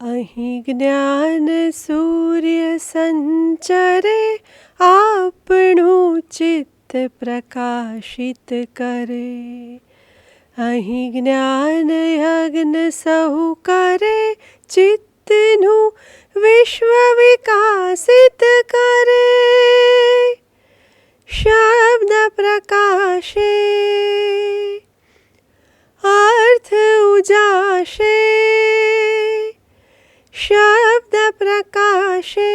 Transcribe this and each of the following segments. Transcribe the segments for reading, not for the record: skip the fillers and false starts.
અહીં જ્ઞાન સૂર્ય સંચરે આપણું ચિત્ત પ્રકાશિત કરે. અહીં જ્ઞાન યજ્ઞ સહુ કરે ચિત્તનું વિશ્વ વિકાસિત કરે. શબ્દ પ્રકાશે અર્થ ઉજાશે. શબ્દ પ્રકાશે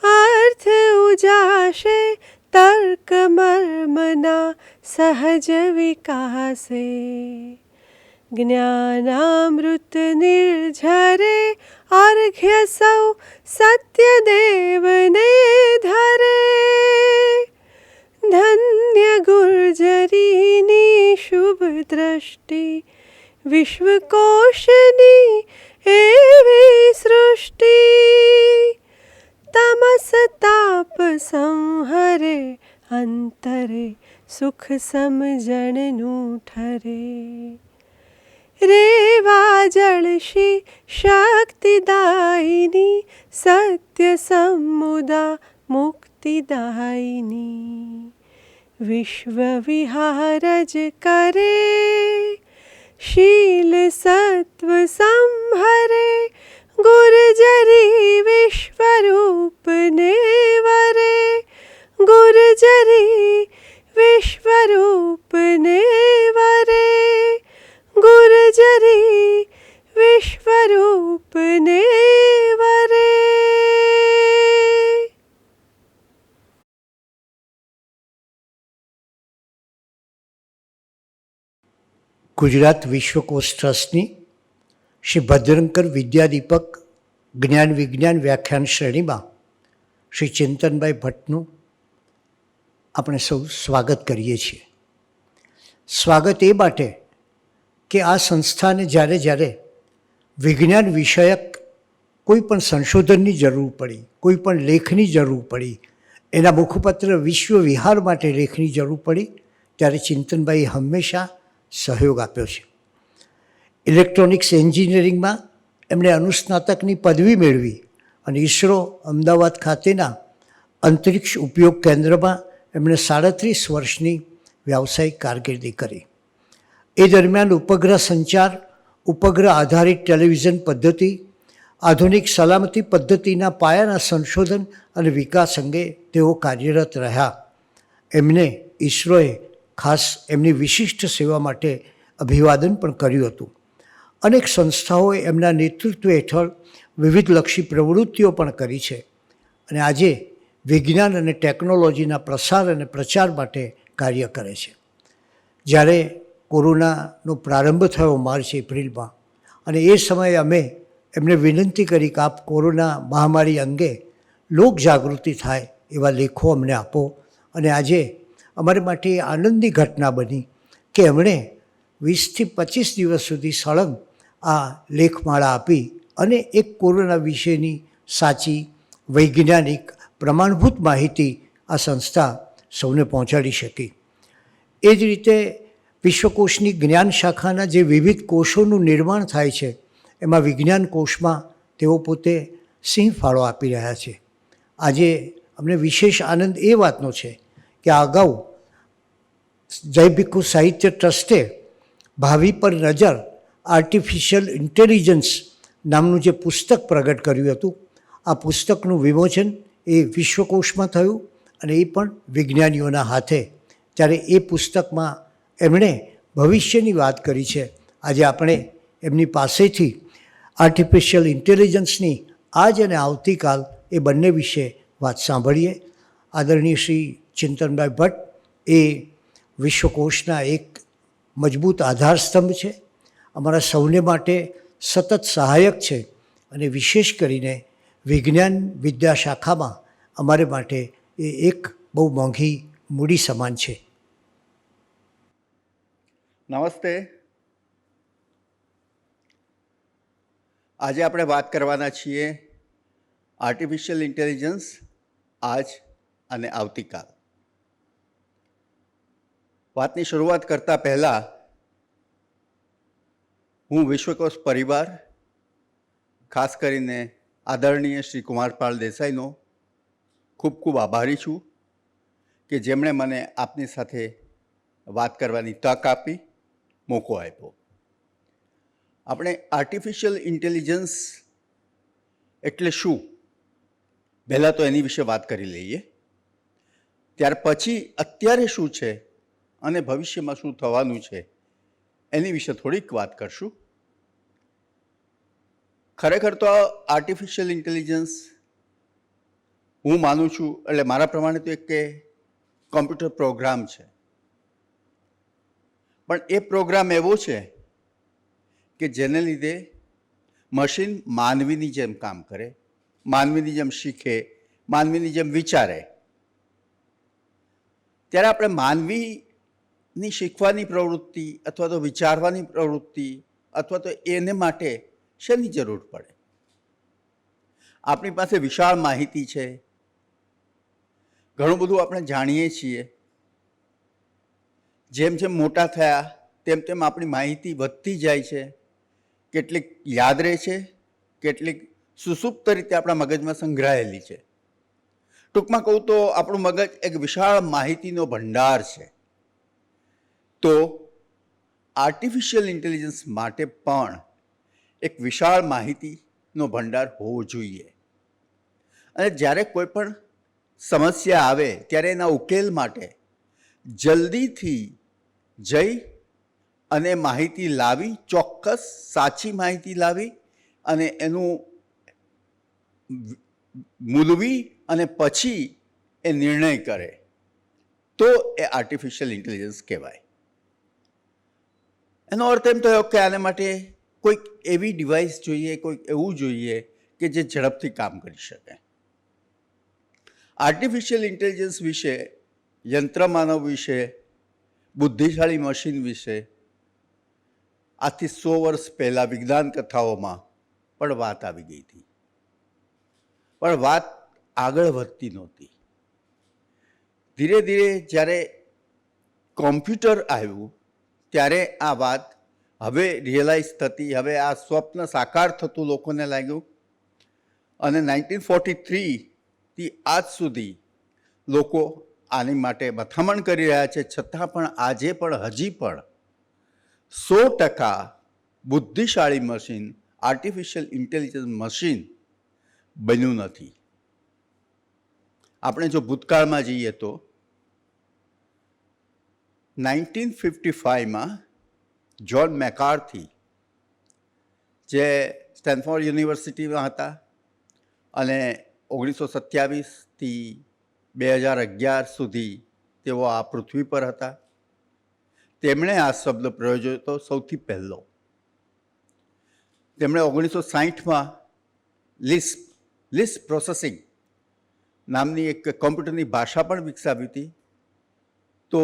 અર્થ ઉજાશે. તર્ક મર્મના સહજ વિકાસે. જ્ઞાનામૃત નિર્ઝરે અર્ઘ્ય સૌ સત્યદેવને ધરે. ધન્ય ગુર્જરીની શુભ દ્રષ્ટિ વિશ્વકોશની એવી સૃષ્ટિ. તમસ તાપ સંહરે અંતરે સુખ સમજણનું ઠરે. રેવા જળશી શક્તિદાયિની સત્ય સમુદા મુક્તિદાયિની. વિશ્વ વિહારજ કરે શીલ સત્વ સંહરે. ગુર્જરી વિશ્વરૂપને વરે. ગુર્જરી વિશ્વરૂપને વરે. ગુર્જરી વિશ્વરૂપને વરે. ગુજરાત વિશ્વકોશ ટ્રસ્ટની શ્રી ભદ્રંકર વિદ્યાદીપક જ્ઞાન વિજ્ઞાન વ્યાખ્યાન શ્રેણીમાં શ્રી ચિંતનભાઈ ભટ્ટનું આપણે સૌ સ્વાગત કરીએ છીએ. સ્વાગત એ માટે કે આ સંસ્થાને જ્યારે જ્યારે વિજ્ઞાન વિષયક કોઈ પણ સંશોધનની જરૂર પડી, કોઈ પણ લેખની જરૂર પડી, એના મુખપત્ર વિશ્વ વિહાર માટે લેખની જરૂર પડી, ત્યારે ચિંતનભાઈએ હંમેશા સહયોગ આપ્યો છે. ઇલેક્ટ્રોનિક્સ એન્જિનિયરિંગમાં એમણે અનુસ્નાતકની પદવી મેળવી અને ઇસરો અમદાવાદ ખાતેના અંતરિક્ષ ઉપયોગ કેન્દ્રમાં એમણે 37 વર્ષની વ્યાવસાયિક કારકિર્દી કરી. એ દરમિયાન ઉપગ્રહ સંચાર, ઉપગ્રહ આધારિત ટેલિવિઝન પદ્ધતિ, આધુનિક સલામતી પદ્ધતિના પાયાના સંશોધન અને વિકાસ અંગે તેઓ કાર્યરત રહ્યા. એમને ઇસરોએ ખાસ એમની વિશિષ્ટ સેવા માટે અભિવાદન પણ કર્યું હતું. અનેક સંસ્થાઓએ એમના નેતૃત્વ હેઠળ વિવિધલક્ષી પ્રવૃત્તિઓ પણ કરી છે અને આજે વિજ્ઞાન અને ટેકનોલોજીના પ્રસાર અને પ્રચાર માટે કાર્ય કરે છે. જ્યારે કોરોનાનો પ્રારંભ થયો માર્ચ એપ્રિલમાં, અને એ સમયે અમે એમને વિનંતી કરી કે આપ કોરોના મહામારી અંગે લોકજાગૃતિ થાય એવા લેખો અમને આપો. અને આજે અમારે માટે આનંદની ઘટના બની કે એમણે 20થી 25 દિવસ સુધી સળંગ આ લેખમાળા આપી અને એક કોરોના વિશેની સાચી વૈજ્ઞાનિક પ્રમાણભૂત માહિતી આ સંસ્થા સૌને પહોંચાડી શકી. એ જ રીતે વિશ્વકોશની જ્ઞાન શાખાના જે વિવિધ કોષોનું નિર્માણ થાય છે, એમાં વિજ્ઞાન કોષમાં તેઓ પોતે સિંહ ફાળો આપી રહ્યા છે. આજે અમને વિશેષ આનંદ એ વાતનો છે કે આ અગાઉ જય ભીખુ સાહિત્ય ટ્રસ્ટે ભાવિ પર નજર આર્ટિફિશિયલ ઇન્ટેલિજન્સ નામનું જે પુસ્તક પ્રગટ કર્યું હતું, આ પુસ્તકનું વિમોચન એ વિશ્વકોશમાં થયું અને એ પણ વિજ્ઞાનીઓના હાથે. ત્યારે એ પુસ્તકમાં એમણે ભવિષ્યની વાત કરી છે. આજે આપણે એમની પાસેથી આર્ટિફિશિયલ ઇન્ટેલિજન્સની આજ અને આવતીકાલ એ બંને વિશે વાત સાંભળીએ. આદરણીય શ્રી ચિંતનભાઈ ભટ્ટ એ વિશ્વકોશના એક મજબૂત આધારસ્તંભ છે, અમારા સૌને માટે સતત સહાયક છે અને વિશેષ કરીને વિજ્ઞાન વિદ્યા શાખામાં અમારે માટે એ એક બહુ મોંઘી મૂડી સમાન છે. નમસ્તે. આજે આપણે વાત કરવાના છીએ આર્ટિફિશિયલ ઇન્ટેલિજન્સ આજ અને આવતીકાલ. વાતની શરૂઆત કરતાં પહેલાં હું વિશ્વકોશ પરિવાર, ખાસ કરીને આદરણીય શ્રી કુમારપાલ દેસાઈનો ખૂબ ખૂબ આભારી છું કે જેમણે મને આપની સાથે વાત કરવાની તક આપી, મોકો આપ્યો. આપણે આર્ટિફિશિયલ ઇન્ટેલિજન્સ એટલે શું, પહેલાં તો એની વિશે વાત કરી લઈએ. ત્યાર પછી અત્યારે શું છે અને ભવિષ્યમાં શું થવાનું છે એની વિશે થોડીક વાત કરશું. ખરેખર તો આર્ટિફિશિયલ ઇન્ટેલિજન્સ હું માનું છું, એટલે મારા પ્રમાણે તો એક કે કોમ્પ્યુટર પ્રોગ્રામ છે. પણ એ પ્રોગ્રામ એવો છે કે જેને લીધે મશીન માનવીની જેમ કામ કરે, માનવીની જેમ શીખે, માનવીની જેમ વિચારે. ત્યારે આપણે માનવીની શીખવાની પ્રવૃત્તિ અથવા તો વિચારવાની પ્રવૃત્તિ અથવા તો એને માટે શેની જરૂર પડે? આપણી પાસે વિશાળ માહિતી છે, ઘણું બધું આપણે જાણીએ છીએ. જેમ જેમ મોટા થયા તેમ તેમ આપણી માહિતી વધતી જાય છે. કેટલીક યાદ રહે છે, કેટલીક સુસુપ્ત રીતે આપણા મગજમાં સંગ્રહાયેલી છે. ટૂંકમાં કહું તો આપણું મગજ એક વિશાળ માહિતીનો ભંડાર છે. તો આર્ટિફિશિયલ ઇન્ટેલિજન્સ માટે પણ એક વિશાળ માહિતીનો ભંડાર હોવો જોઈએ. અને જ્યારે કોઈ પણ સમસ્યા આવે ત્યારે એના ઉકેલ માટે જલ્દીથી જઈ અને માહિતી લાવી, ચોક્કસ સાચી માહિતી લાવી અને એનું મૂલવી અને પછી એ નિર્ણય કરે, તો એ આર્ટિફિશિયલ ઇન્ટેલિજન્સ કહેવાય. એનો અર્થ એમ થયો કે આને માટે કોઈક એવી ડિવાઇસ જોઈએ, કોઈક એવું જોઈએ કે જે ઝડપથી કામ કરી શકે. આર્ટિફિશિયલ ઇન્ટેલિજન્સ વિશે, યંત્રમાનવ વિશે, બુદ્ધિશાળી મશીન વિશે આજથી 100 વર્ષ પહેલાં વિજ્ઞાન કથાઓમાં પણ વાત આવી ગઈ હતી. પણ વાત આગળ વધતી નહોતી. ધીરે ધીરે જ્યારે કોમ્પ્યુટર આવ્યું ત્યારે આ વાત હવે રિયલાઇઝ થતી, હવે આ સ્વપ્ન સાકાર થતું લોકોને લાગ્યું. અને 1943થી આજ સુધી લોકો આની માટે મથામણ કરી રહ્યા છે. છતાં પણ આજે પણ હજી પણ 100% બુદ્ધિશાળી મશીન, આર્ટિફિશિયલ ઇન્ટેલિજન્સ મશીન બન્યું નથી. આપણે જો ભૂતકાળમાં જઈએ તો 1955માં જ્હોન મેકાર્થી, જે સ્ટેનફોર્ડ યુનિવર્સિટીમાં હતા અને 1927થી 2011 સુધી તેઓ આ પૃથ્વી પર હતા, તેમણે આ શબ્દ પ્રયોજ્યો હતો સૌથી પહેલો. તેમણે 1960માં લિસ્પ પ્રોસેસિંગ નામની એક કોમ્પ્યુટરની ભાષા પણ વિકસાવી હતી. તો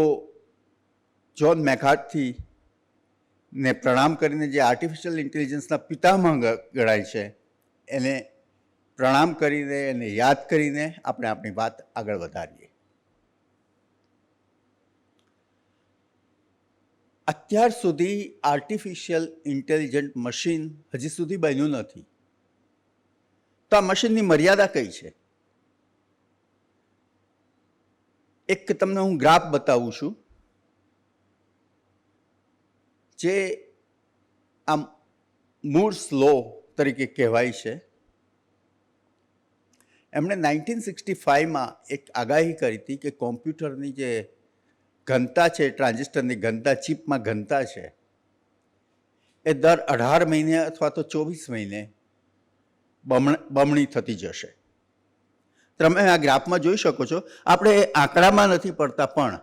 જ્હોન મેકાર્થીને પ્રણામ કરીને, જે આર્ટિફિશિયલ ઇન્ટેલિજન્સના પિતામહ ગણાય છે, એને પ્રણામ કરીને, એને યાદ કરીને આપણે આપણી વાત આગળ વધારીએ. અત્યાર સુધી આર્ટિફિશિયલ ઇન્ટેલિજન્ટ મશીન હજી સુધી બન્યું નથી. તો આ મશીનની મર્યાદા કઈ છે? એક તમને હું ગ્રાફ બતાવું છું, જે આમ મૂર્સ લો તરીકે કહેવાય છે. એમણે 1965માં એક આગાહી કરી હતી કે કોમ્પ્યુટરની જે ઘનતા છે, ટ્રાન્ઝિસ્ટરની ઘનતા, ચિપમાં ઘનતા છે, એ દર 18 મહિને અથવા તો 24 મહિને બમણી થતી જશે. તમે આ ગ્રાફમાં જોઈ શકો છો. આપણે આંકડામાં નથી પડતા, પણ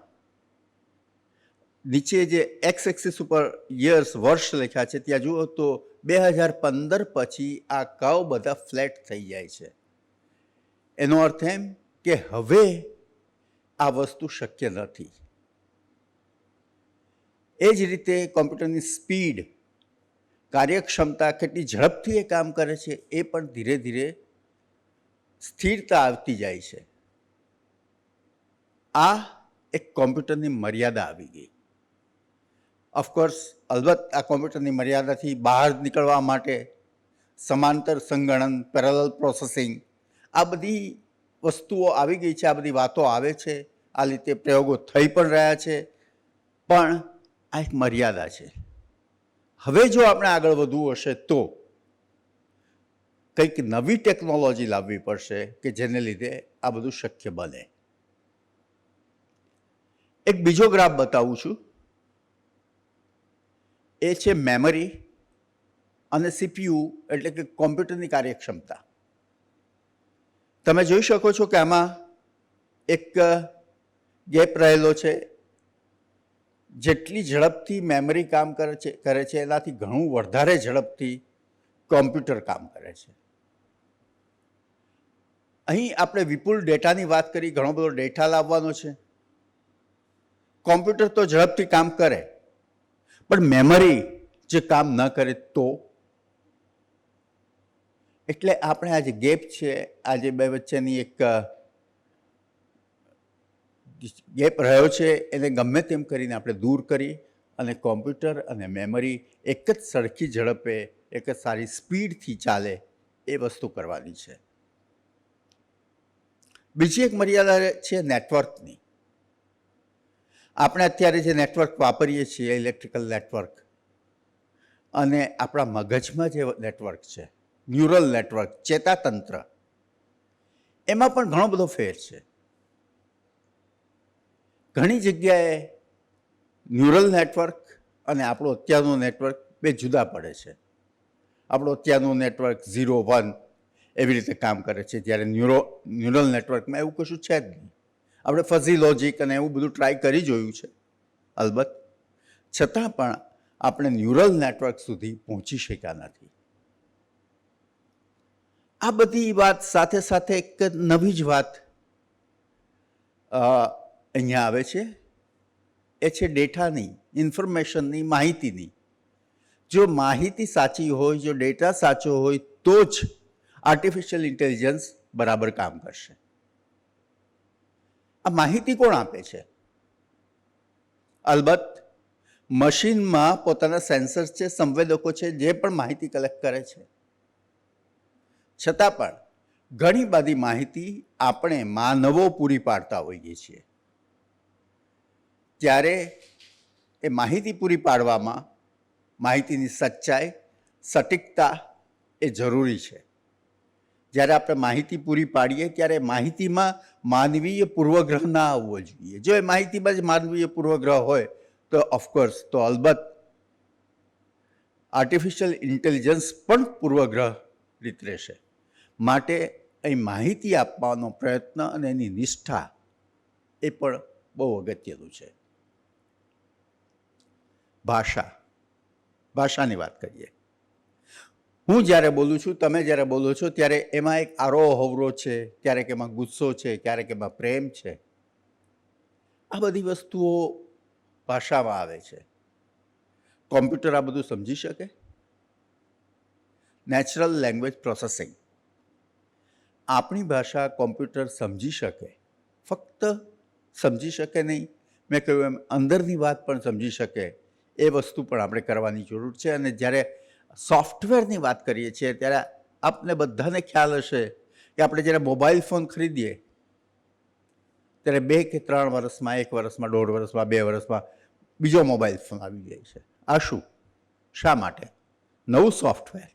નીચે જે એક્સ એક્સિસ ઉપર યર્સ, વર્ષ લખ્યા છે, ત્યાં જુઓ તો 2015 પછી આ કર્વ બધા ફ્લેટ થઈ જાય છે. એનો અર્થ એમ કે હવે આ વસ્તુ શક્ય નથી. એ જ રીતે કોમ્પ્યુટરની સ્પીડ, કાર્યક્ષમતા, કેટલી ઝડપથી એ કામ કરે છે, એ પણ ધીરે ધીરે સ્થિરતા આવતી જાય છે. આ એક કોમ્પ્યુટરની મર્યાદા આવી ગઈ. ઓફકોર્સ, અલબત્ત આ કોમ્પ્યુટરની મર્યાદાથી બહાર નીકળવા માટે સમાંતર સંગણન, પેરેલલ પ્રોસેસિંગ, આ બધી વસ્તુઓ આવી ગઈ છે, આ બધી વાતો આવે છે, આ રીતે પ્રયોગો થઈ પણ રહ્યા છે, પણ આ એક મર્યાદા છે. હવે જો આપણે આગળ વધવું હશે તો કંઈક નવી ટેકનોલોજી લાવવી પડશે કે જેને લીધે આ બધું શક્ય બને. એક બીજો ગ્રાફ બતાવું છું. એ છે મેમરી અને સીપીયુ, એટલે કે કોમ્પ્યુટરની કાર્યક્ષમતા. તમે જોઈ શકો છો કે આમાં એક ગેપ રહેલો છે. જેટલી ઝડપથી મેમરી કામ કરે છે એનાથી ઘણું વધારે ઝડપથી કોમ્પ્યુટર કામ કરે છે. અહીં આપણે વિપુલ ડેટાની વાત કરી, ઘણો બધો ડેટા લાવવાનો છે. કોમ્પ્યુટર તો ઝડપથી કામ કરે, પણ મેમરી જે કામ ન કરે તો, એટલે આપણે આ જે ગેપ છે, આ જે બે વચ્ચેની એક ગેપ રહ્યો છે, એને ગમે તેમ કરીને આપણે દૂર કરી અને કોમ્પ્યુટર અને મેમરી એક જ સરખી ઝડપે, એક જ સારી સ્પીડથી ચાલે એ વસ્તુ કરવાની છે. બીજી એક મર્યાદા છે નેટવર્કની. આપણે અત્યારે જે નેટવર્ક વાપરીએ છીએ, ઇલેક્ટ્રિકલ નેટવર્ક, અને આપણા મગજમાં જે નેટવર્ક છે, ન્યુરલ નેટવર્ક, ચેતાતંત્ર, એમાં પણ ઘણો બધો ફેર છે. ઘણી જગ્યાએ ન્યુરલ નેટવર્ક અને આપણું અત્યારનું નેટવર્ક બે જુદા પડે છે. આપણું અત્યારનું નેટવર્ક 0, 1 એવી રીતે કામ કરે છે, જ્યારે ન્યુરલ નેટવર્કમાં એવું કશું છે જ નહીં. આપણે ફઝી લોજિક અને એવું બધું ટ્રાય કરી જોયું છે અલબત્ત, છતાં પણ આપણે ન્યુરલ નેટવર્ક સુધી પહોંચી શક્યા નથી. આ બધી વાત સાથે સાથે એક નવી જ વાત અહીંયા આવે છે. એ છે ડેટાની, ઇન્ફોર્મેશનની, માહિતીની. જો માહિતી સાચી હોય, જો ડેટા સાચો હોય તો જ આર્ટિફિશિયલ ઇન્ટેલિજન્સ બરાબર કામ કરશે. આ માહિતી કોણ આપે છે? અલબત્ત મશીનમાં પોતાના સેન્સર્સ છે, સંવેદકો છે, જે પણ માહિતી કલેક્ટ કરે છે. છતાં પણ ઘણી બધી માહિતી આપણે માનવો પૂરી પાડતા હોઈએ છીએ. ત્યારે એ માહિતી પૂરી પાડવામાં માહિતીની સચ્ચાઈ, સટીકતા એ જરૂરી છે. જ્યારે આપણે માહિતી પૂરી પાડીએ ત્યારે માહિતીમાં માનવીય પૂર્વગ્રહ ના આવવો જોઈએ. જો એ માહિતીમાં જ માનવીય પૂર્વગ્રહ હોય તો ઓફકોર્સ તો અલબત્ત આર્ટિફિશિયલ ઇન્ટેલિજન્સ પણ પૂર્વગ્રહ રીત રહેશે. માટે અહીં માહિતી આપવાનો પ્રયત્ન અને એની નિષ્ઠા એ પણ બહુ અગત્યનું છે. ભાષાની વાત કરીએ. હું જ્યારે બોલું છું, તમે જ્યારે બોલો છો, ત્યારે એમાં એક આરોહ અવરોહ છે, ક્યારેક એમાં ગુસ્સો છે, ક્યારેક એમાં પ્રેમ છે. આ બધી વસ્તુઓ ભાષામાં આવે છે. કોમ્પ્યુટર આ બધું સમજી શકે? Natural language processing. આપણી ભાષા કોમ્પ્યુટર સમજી શકે, ફક્ત સમજી શકે નહીં, મેં કહ્યું એમ અંદરની વાત પણ સમજી શકે, એ વસ્તુ પણ આપણે કરવાની જરૂર છે. અને જ્યારે સોફ્ટવેરની વાત કરીએ છીએ ત્યારે આપને બધાને ખ્યાલ હશે કે આપણે જ્યારે મોબાઈલ ફોન ખરીદીએ ત્યારે 2 કે 3 વર્ષમાં, 1 વર્ષમાં, 1.5 વર્ષમાં, 2 વર્ષમાં બીજો મોબાઈલ ફોન આવી જાય છે. આ શું? શા માટે? નવું સોફ્ટવેર.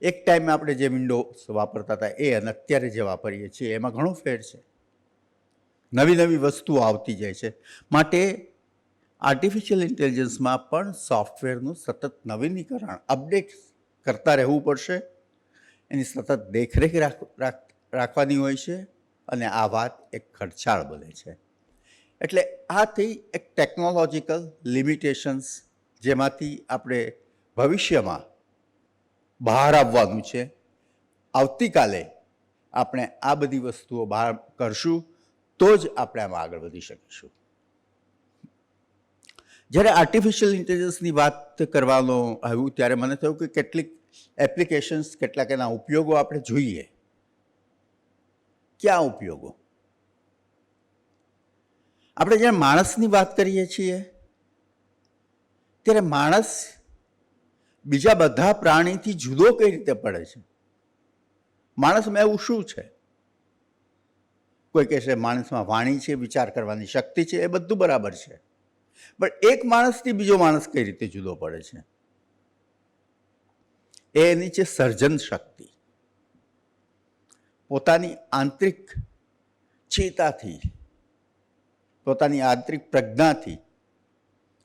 એક ટાઈમે આપણે જે વિન્ડોઝ વાપરતા હતા એ અને અત્યારે જે વાપરીએ છીએ એમાં ઘણો ફેર છે. નવી નવી વસ્તુઓ આવતી જાય છે. માટે આર્ટિફિશિયલ ઇન્ટેલિજન્સમાં પણ સોફ્ટવેરનું સતત નવીનીકરણ, અપડેટ કરતા રહેવું પડશે. એની સતત દેખરેખ રાખવાની હોય છે. અને આ વાત એક ખર્ચાળ બને છે. એટલે આ થઈ એક ટેકનોલોજીકલ લિમિટેશન્સ, જેમાંથી આપણે ભવિષ્યમાં બહાર આવવાનું છે. આવતીકાલે આપણે આ બધી વસ્તુઓ બહાર કરશું તો જ આપણે આમાં આગળ વધી શકીશું. જ્યારે આર્ટિફિશિયલ ઇન્ટેલિજન્સની વાત કરવાનો આવ્યું ત્યારે મને થયું કે કેટલીક એપ્લિકેશન્સ, કેટલાક એના ઉપયોગો આપણે જોઈએ. ક્યાં ઉપયોગો? આપણે જ્યારે માણસની વાત કરીએ છીએ ત્યારે માણસ બીજા બધા પ્રાણીથી જુદો કઈ રીતે પડે છે? માણસમાં એવું શું છે? કોઈ કહેશે માણસમાં વાણી છે, વિચાર કરવાની શક્તિ છે, એ બધું બરાબર છે, પણ એક માણસથી બીજો માણસ કઈ રીતે જુદો પડે છે? એની છે સર્જન શક્તિ. પોતાની આંતરિક ચેતાથી, પોતાની આંતરિક પ્રજ્ઞાથી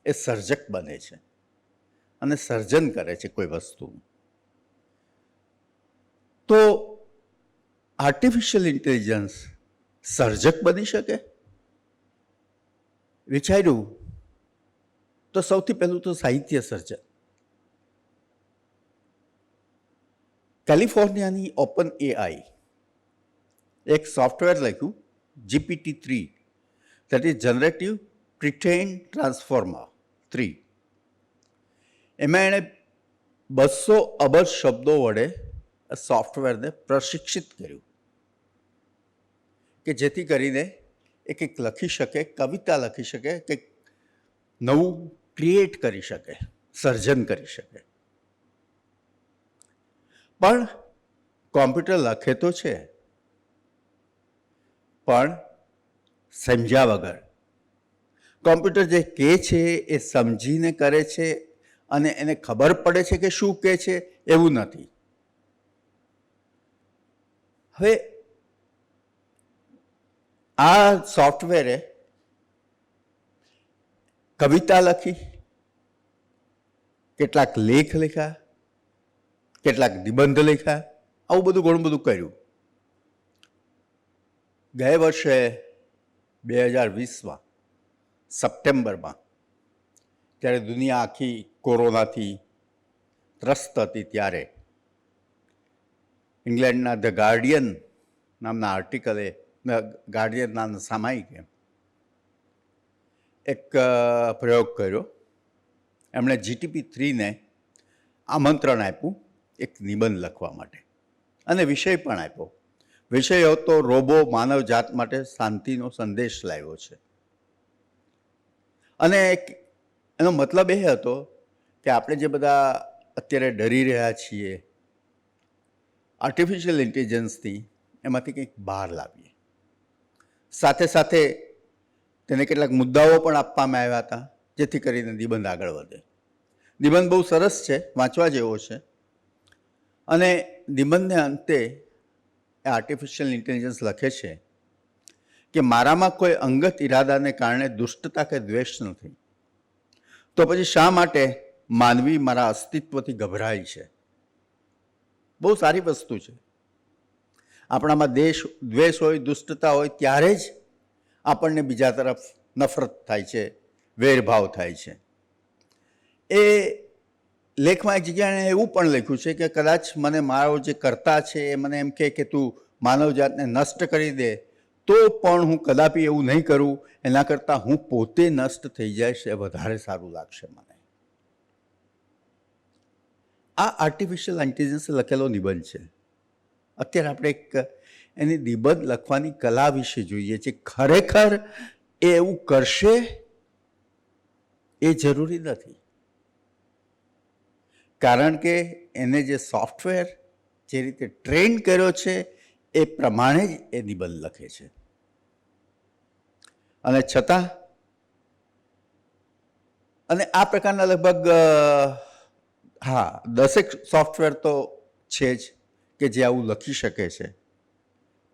એ સર્જક બને છે અને સર્જન કરે છે કોઈ વસ્તુનું. તો આર્ટિફિશિયલ ઇન્ટેલિજન્સ સર્જક બની શકે? વિચાર્યું તો સૌથી પહેલું તો સાહિત્ય સર્જન. કેલિફોર્નિયાની ઓપન એઆઈ એક સોફ્ટવેર લખ્યું GPT-3, that is generative pre-trend transformer 3. એમાં એણે 200 અબજ શબ્દો વડે સોફ્ટવેરને પ્રશિક્ષિત કર્યું કે જેથી કરીને એ કંઈક લખી શકે, કવિતા લખી શકે, કંઈક નવું ક્રિએટ કરી શકે, સર્જન કરી શકે. પણ કોમ્પ્યુટર લખે તો છે, પણ સમજ્યા વગર. કોમ્પ્યુટર જે કહે છે એ સમજીને કરે છે અને એને ખબર પડે છે કે શું કહે છે એવું નથી. હવે આ સોફ્ટવેરે કવિતા લખી, કેટલાક લેખ લખ્યા, કેટલાક નિબંધ લખ્યા, આવું બધું ઘણું બધું કર્યું. ગયા વર્ષે 2020માં સપ્ટેમ્બરમાં, જ્યારે દુનિયા આખી કોરોનાથી ત્રસ્ત હતી, ત્યારે ઇંગ્લેન્ડના ધ ગાર્ડિયન નામના આર્ટિકલે, ગાર્ડિયન નામના સામાયિકે એક પ્રયોગ કર્યો. એમણે GPT-3ને આમંત્રણ આપ્યું એક નિબંધ લખવા માટે અને વિષય પણ આપ્યો. વિષય હતો રોબો માનવજાત માટે શાંતિનો સંદેશ લાવ્યો છે. અને એનો મતલબ એ હતો કે આપણે જે બધા અત્યારે ડરી રહ્યા છીએ આર્ટિફિશિયલ ઇન્ટેલિજન્સથી, એમાંથી કંઈક બહાર લાવીએ. સાથે સાથે તેને કેટલાક મુદ્દાઓ પણ આપવામાં આવ્યા હતા જેથી કરીને નિબંધ આગળ વધે. નિબંધ બહુ સરસ છે, વાંચવા જેવો છે. અને નિબંધને અંતે એ આર્ટિફિશિયલ ઇન્ટેલિજન્સ લખે છે કે મારામાં કોઈ અંગત ઈરાદાને કારણે દુષ્ટતા કે દ્વેષ નથી, તો પછી શા માટે માનવી મારા અસ્તિત્વથી ગભરાય છે? બહુ સારી વસ્તુ છે. આપણામાં દ્વેષ હોય, દુષ્ટતા હોય, ત્યારે જ આપણને બીજા તરફ નફરત થાય છે, વેરભાવ થાય છે. એ લેખમાં એક જગ્યાએ એવું પણ લખ્યું છે કે કદાચ મને મારો જે કર્તા છે એ મને એમ કહે કે તું માનવજાતને નષ્ટ કરી દે, તો પણ હું કદાપી એવું નહીં કરું. એના કરતાં હું પોતે નષ્ટ થઈ જઈશ એ વધારે સારું લાગશે મને. આ આર્ટિફિશિયલ ઇન્ટેલિજન્સે લખેલો નિબંધ છે. અત્યારે આપણે એક એની નિબંધ લખવાની કલા વિશે જોઈએ છે. ખરેખર એ એવું કરશે એ જરૂરી નથી, કારણ કે એને જે સોફ્ટવેર જે રીતે ટ્રેન કર્યો છે એ પ્રમાણે જ એ નિબંધ લખે છે. અને છતાં અને આ પ્રકારના લગભગ 10 સોફ્ટવેર તો છે જ કે જે આવું લખી શકે છે.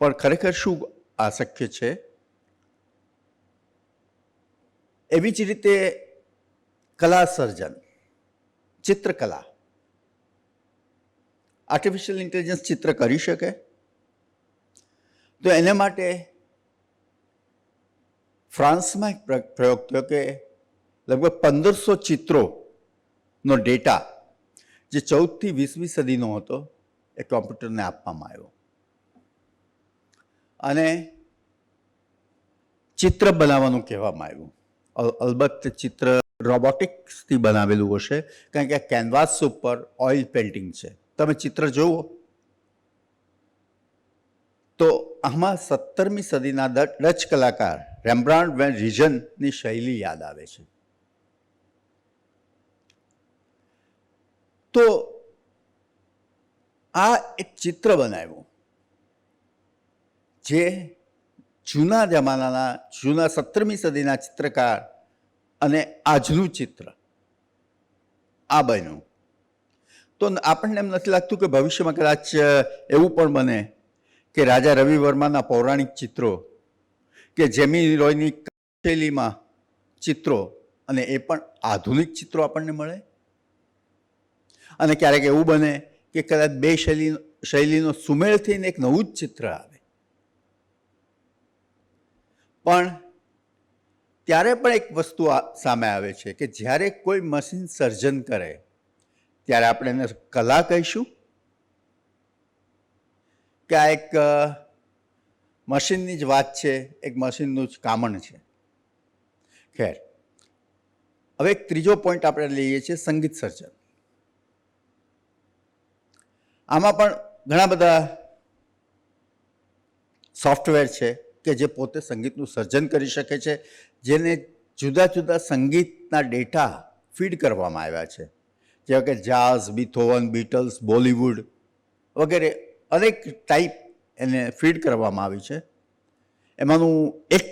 પણ ખરેખર શું આ શક્ય છે? એવી જ રીતે કલા સર્જન, ચિત્રકલા. આર્ટિફિશિયલ ઇન્ટેલિજન્સ ચિત્ર કરી શકે? તો એને માટે ફ્રાન્સમાં એક પ્રયોગ થયો કે લગભગ 1500 ચિત્રોનો ડેટા જે 14થી 20મી સદીનો હતો એ કોમ્પ્યુટરને આપવામાં આવ્યો અને ચિત્ર બનાવવાનું કહેવામાં આવ્યું. અલબત્ત ચિત્ર રોબોટિક્સથી બનાવેલું હશે, કારણ કે આ કેનવાસ ઉપર ઓઇલ પેઇન્ટિંગ છે. તમે ચિત્ર જુઓ તો આમાં 17મી સદીના ડચ કલાકાર રેમ્બ્રાન્ડ વેન રિજનની શૈલી યાદ આવે છે. તો આ એક ચિત્ર બનાવ્યું જે જૂના જમાનાના જૂના 17મી સદીના ચિત્રકાર અને આજનું ચિત્ર આ બન્યું. તો આપણને એમ નથી લાગતું કે ભવિષ્યમાં કદાચ એવું પણ બને કે રાજા રવિ વર્માના પૌરાણિક ચિત્રો કે જેમી રોયની શૈલીમાં ચિત્રો અને એ પણ આધુનિક ચિત્રો આપણને મળે, અને ક્યારેક એવું બને કે કદાચ બે શૈલીનો સુમેળ થઈને એક નવું જ ચિત્ર આવે. પણ ત્યારે પણ એક વસ્તુ સામે આવે છે કે જ્યારે કોઈ મશીન સર્જન કરે ત્યારે આપણે એને કલા કહીશું કે આ એક મશીનની જ વાત છે, એક મશીનનું જ કામણ છે. ખેર, હવે એક ત્રીજો પોઈન્ટ આપણે લઈએ છીએ, સંગીત સર્જન. આમાં પણ ઘણા બધા સોફ્ટવેર છે કે જે પોતે સંગીતનું સર્જન કરી શકે છે, જેને જુદા જુદા સંગીતના ડેટા ફીડ કરવામાં આવ્યા છે, જેવા કે જાઝ, બીથોવન, બીટલ્સ, બોલિવૂડ વગેરે અનેક ટાઈપ એને ફીડ કરવામાં આવી છે. એમાંનું એક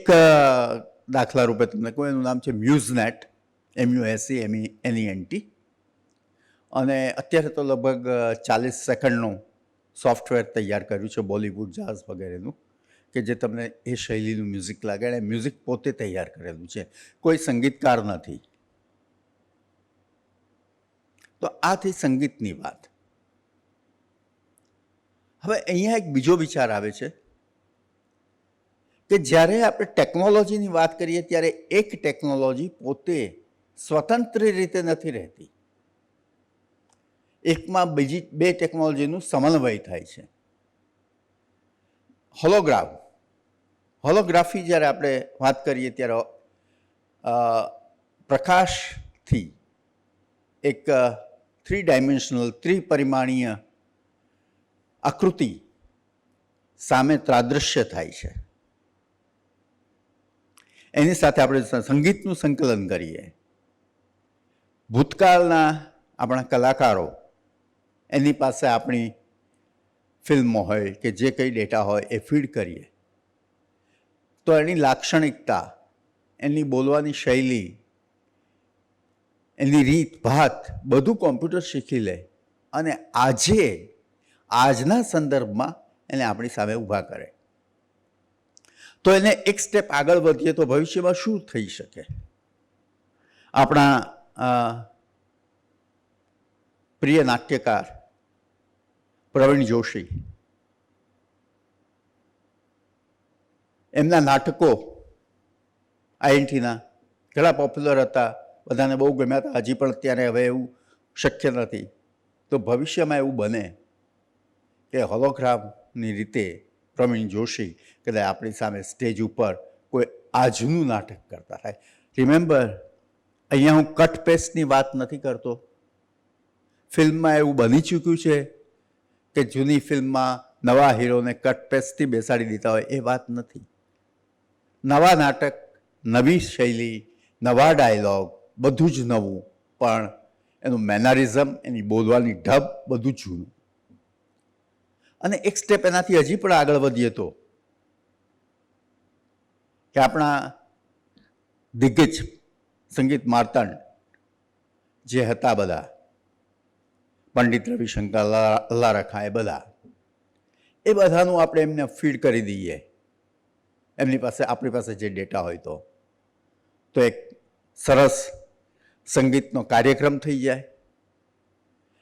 દાખલા રૂપે તમને કહું, એનું નામ છે મ્યુઝનેટ, MUSENENT, અને અત્યારે તો લગભગ 40 સેકન્ડનું સોફ્ટવેર તૈયાર કર્યું છે બોલિવૂડ, જાઝ વગેરેનું, કે જે તમને એ શૈલીનું મ્યુઝિક લાગે. અને મ્યુઝિક પોતે તૈયાર કરેલું છે, કોઈ સંગીતકાર નથી. તો આ થઈ સંગીતની વાત. હવે અહીંયા એક બીજો વિચાર આવે છે કે જ્યારે આપણે ટેકનોલોજીની વાત કરીએ ત્યારે એક ટેકનોલોજી પોતે સ્વતંત્ર રીતે નથી રહેતી, એકમાં બીજી બે ટેકનોલોજીનું સમન્વય થાય છે. હોલોગ્રાફી જ્યારે આપણે વાત કરીએ ત્યારે પ્રકાશથી એક 3 ડાયમેન્શનલ, ત્રિપરિમાણીય આકૃતિ સામે ત્રાદૃશ્ય થાય છે. એની સાથે આપણે સંગીતનું સંકલન કરીએ. ભૂતકાળના આપણા કલાકારો, એની પાસે આપણી ફિલ્મો હોય કે જે કંઈ ડેટા હોય એ ફીડ કરીએ તો એની લાક્ષણિકતા, એની બોલવાની શૈલી, એની રીત ભાત બધું કોમ્પ્યુટર શીખી લે અને આજના સંદર્ભમાં એને આપણી સામે ઊભા કરે. તો એને એક સ્ટેપ આગળ વધીએ તો ભવિષ્યમાં શું થઈ શકે? આપણા પ્રિય નાટ્યકાર પ્રવીણ જોશી, એમના નાટકો INTના ઘણા પોપ્યુલર હતા, બધાને બહુ ગમ્યા હતા. હજી પણ અત્યારે હવે એવું શક્ય નથી. તો ભવિષ્યમાં એવું બને કે હોલોગ્રામની રીતે પ્રવીણ જોશી કદાચ આપણી સામે સ્ટેજ ઉપર કોઈ આજનું નાટક કરતા થાય. રિમેમ્બર, અહીંયા હું કટ પેસ્ટની વાત નથી કરતો. ફિલ્મમાં એવું બની ચૂક્યું છે કે જૂની ફિલ્મમાં નવા હીરોને કટ પેસ્ટથી બેસાડી દીધા હોય, એ વાત નથી. નવા નાટક, નવી શૈલી, નવા ડાયલોગ, બધું જ નવું, પણ એનું મેનરિઝમ, એની બોલવાની ઢબ બધું જૂનું. અને એક સ્ટેપ એનાથી હજી પણ આગળ વધીએ તો કે આપણા દિગ્ગજ સંગીત માર્તાંડ જે હતા બધા, પંડિત રવિશંકર, અલ્લારખા, એ બધાનું આપણે એમને ફીડ કરી દઈએ આપણી પાસે જે ડેટા હોય તો એક સરસ સંગીતનો કાર્યક્રમ થઈ જાય.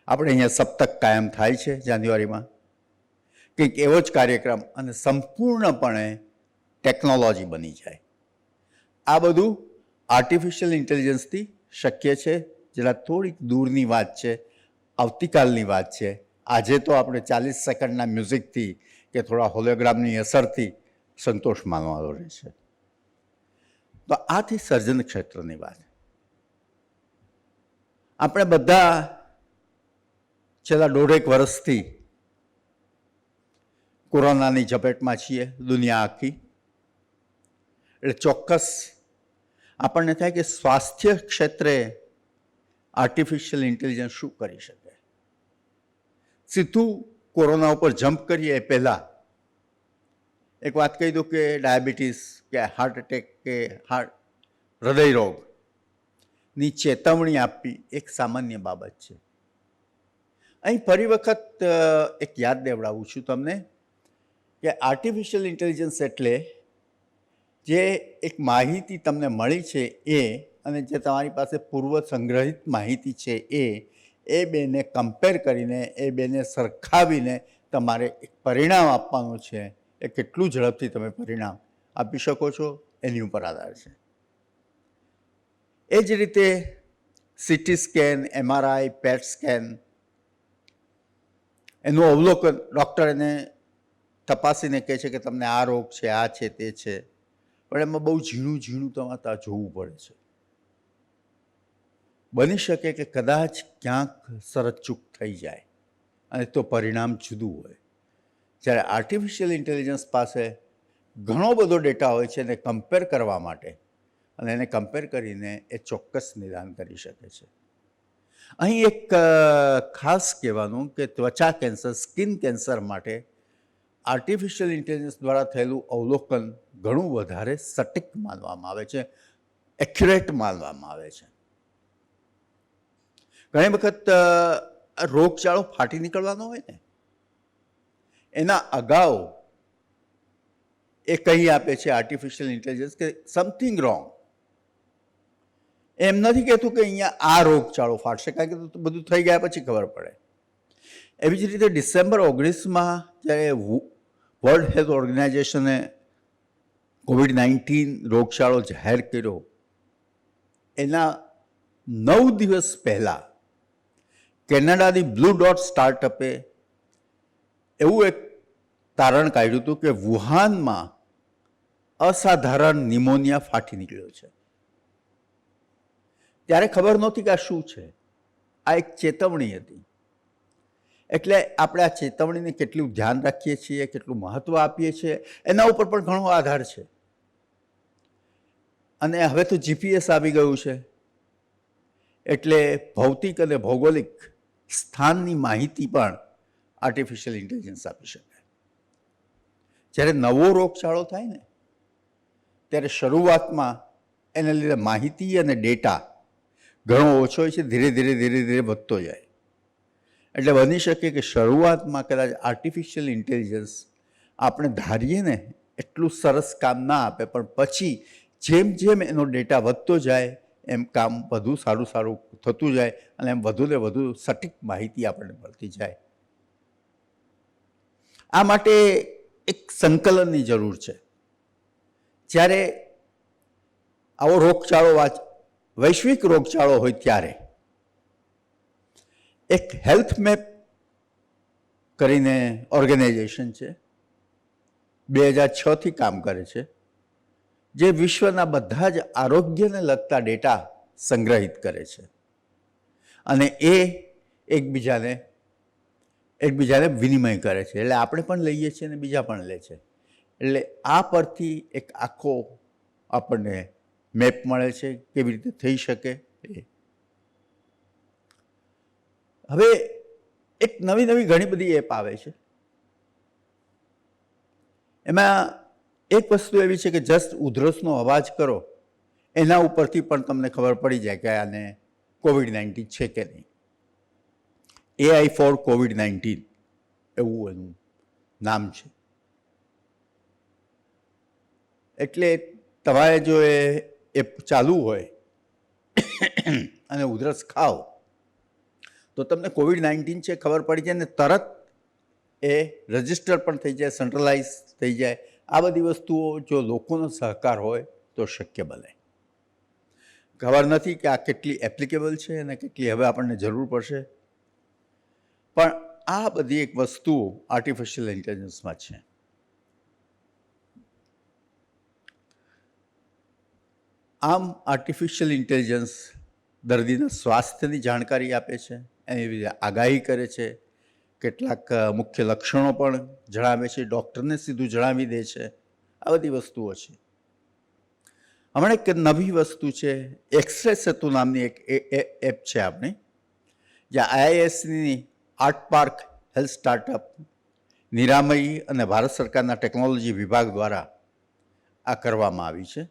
આપણે અહીંયા સપ્તક કાયમ થાય છે જાન્યુઆરીમાં, કંઈક એવો જ કાર્યક્રમ, અને સંપૂર્ણપણે ટેકનોલોજી બની જાય. આ બધું આર્ટિફિશિયલ ઇન્ટેલિજન્સથી શક્ય છે. જરા થોડીક દૂરની વાત છે, આવતીકાલની વાત છે. આજે તો આપણે 40 સેકન્ડના મ્યુઝિકથી કે થોડા હોલોગ્રામની અસરથી સંતોષ માનવાનો રહેશે. તો આથી સર્જન ક્ષેત્રની વાત. આપણે બધા છેલ્લા 1.5 વર્ષથી કોરોનાની ઝપેટમાં છીએ, દુનિયા આખી. એટલે ચોક્કસ આપણને થાય કે સ્વાસ્થ્ય ક્ષેત્રે આર્ટિફિશિયલ ઇન્ટેલિજન્સ શું કરી શકે. સીધું કોરોના ઉપર જમ્પ કરીએ એ પહેલાં એક વાત કહી દઉં કે ડાયાબિટીસ કે હાર્ટ એટેક કે હૃદય રોગની ચેતવણી આપવી એક સામાન્ય બાબત છે. અહીં ફરી વખત એક યાદ દેવડાવું છું તમને કે આર્ટિફિશિયલ ઇન્ટેલિજન્સ એટલે જે એક માહિતી તમને મળી છે એ અને જે તમારી પાસે પૂર્વ સંગ્રહિત માહિતી છે એ બેને કમ્પેર કરીને એ બેને સરખાવીને તમારે એક પરિણામ આપવાનું છે. એ કેટલું ઝડપથી તમે પરિણામ આપી શકો છો એની ઉપર આધાર છે. એ જ રીતે સીટી સ્કેન, MRI, પેટ સ્કેન એનું અવલોકન ડૉક્ટર એને તપાસીને કહે છે કે તમને આ રોગ છે, આ છે, તે છે, પણ એમાં બહુ ઝીણું ઝીણું તમારે ત્યાં જોવું પડે છે. બની શકે કે કદાચ ક્યાંક સરતચૂક થઈ જાય અને તો પરિણામ જુદું હોય. જ્યારે આર્ટિફિશિયલ ઇન્ટેલિજન્સ પાસે ઘણો બધો ડેટા હોય છે એને કમ્પેર કરવા માટે અને એને કમ્પેર કરીને એ ચોક્કસ નિદાન કરી શકે છે. અહીં એક ખાસ કહેવાનું કે ત્વચા કેન્સર, સ્કિન કેન્સર માટે આર્ટિફિશિયલ ઇન્ટેલિજન્સ દ્વારા થયેલું અવલોકન ઘણું વધારે સટીક માનવામાં આવે છે, એક્યુરેટ માનવામાં આવે છે. ઘણી વખત રોગચાળો ફાટી નીકળવાનો હોય ને એના અગાઉ એ કહી આપે છે આર્ટિફિશિયલ ઇન્ટેલિજન્સ કે સમથિંગ રોંગ. એમ નથી કહેતું કે અહીંયા આ રોગચાળો ફાટશે, કારણ કે બધું થઈ ગયા પછી ખબર પડે. એવી જ રીતે ડિસેમ્બર 19માં જ્યારે વર્લ્ડ હેલ્થ ઓર્ગેનાઇઝેશને COVID-19 રોગચાળો જાહેર કર્યો એના 9 દિવસ પહેલાં કેનેડાની બ્લુ ડોટ સ્ટાર્ટઅપે એવું એક તારણ કાઢ્યું હતું કે વુહાનમાં અસાધારણ નિમોનિયા ફાટી નીકળ્યો છે. ત્યારે ખબર નહોતી કે આ શું છે. આ એક ચેતવણી હતી. એટલે આપણે આ ચેતવણીને કેટલું ધ્યાન રાખીએ છીએ, કેટલું મહત્ત્વ આપીએ છીએ એના ઉપર પણ ઘણો આધાર છે. અને હવે તો GPS આવી ગયું છે એટલે ભૌતિક અને ભૌગોલિક સ્થાનની માહિતી પણ આર્ટિફિશિયલ ઇન્ટેલિજન્સ આપી શકે. જ્યારે નવો રોગચાળો થાય ને ત્યારે શરૂઆતમાં એને લીધે માહિતી અને ડેટા ઘણો ઓછો હોય છે, ધીરે ધીરે વધતો જાય. એટલે બની શકે કે શરૂઆતમાં કદાચ આર્ટિફિશિયલ ઇન્ટેલિજન્સ આપણે ધારીએ ને એટલું સરસ કામ ના આપે, પણ પછી જેમ જેમ એનો ડેટા વધતો જાય એમ કામ વધુ સારું થતું જાય અને એમ વધુ ને વધુ સટીક માહિતી આપણને મળતી જાય. આ માટે એક સંકલનની જરૂર છે. જ્યારે આવો રોગચાળો વૈશ્વિક રોગચાળો હોય ત્યારે એક હેલ્થ મેપ કરીને ઓર્ગેનાઇઝેશન છે, 2006થી કામ કરે છે, જે વિશ્વના બધા જ આરોગ્યને લગતા ડેટા સંગ્રહિત કરે છે અને એ એકબીજાને વિનિમય કરે છે. એટલે આપણે પણ લઈએ છીએ અને બીજા પણ લે છે. એટલે આ પરથી એક આખો આપણને મેપ મળે છે કેવી રીતે થઈ શકે. હવે એક નવી ઘણી બધી એપ આવે છે. એમાં એક વસ્તુ એવી છે કે જસ્ટ ઉધરસનો અવાજ કરો એના ઉપરથી પણ તમને ખબર પડી જાય કે આને COVID-19 છે કે નહીં. AI ફોર COVID-19 એવું એનું નામ છે. એટલે તમારે જો એ એપ ચાલુ હોય અને ઉધરસ ખાઓ તો તમને COVID-19 છે ખબર પડી જાય ને તરત એ રજિસ્ટર પણ થઈ જાય, સેન્ટ્રલાઇઝ થઈ જાય. આ બધી વસ્તુઓ જો લોકોનો સહકાર હોય તો શક્ય બને. ખબર નથી કે આ કેટલી એપ્લિકેબલ છે અને કેટલી હવે આપણને જરૂર પડશે, પણ આ બધી એક વસ્તુઓ આર્ટિફિશિયલ ઇન્ટેલિજન્સમાં છે. આમ આર્ટિફિશિયલ ઇન્ટેલિજન્સ દર્દીના સ્વાસ્થ્યની જાણકારી આપે છે, એની રીતે આગાહી કરે છે, કેટલાક મુખ્ય લક્ષણો પણ જણાવે છે, ડૉક્ટરને સીધું જણાવી દે છે. આ બધી વસ્તુઓ છે. હમણાં એક નવી વસ્તુ છે, એક્સરે સેતુ નામની એક એપ છે આપણી, જ્યાં IIScની આર્ટ પાર્ક હેલ્થ સ્ટાર્ટઅપ નિરામયી અને ભારત સરકારના ટેકનોલોજી વિભાગ દ્વારા આ કરવામાં આવી છે.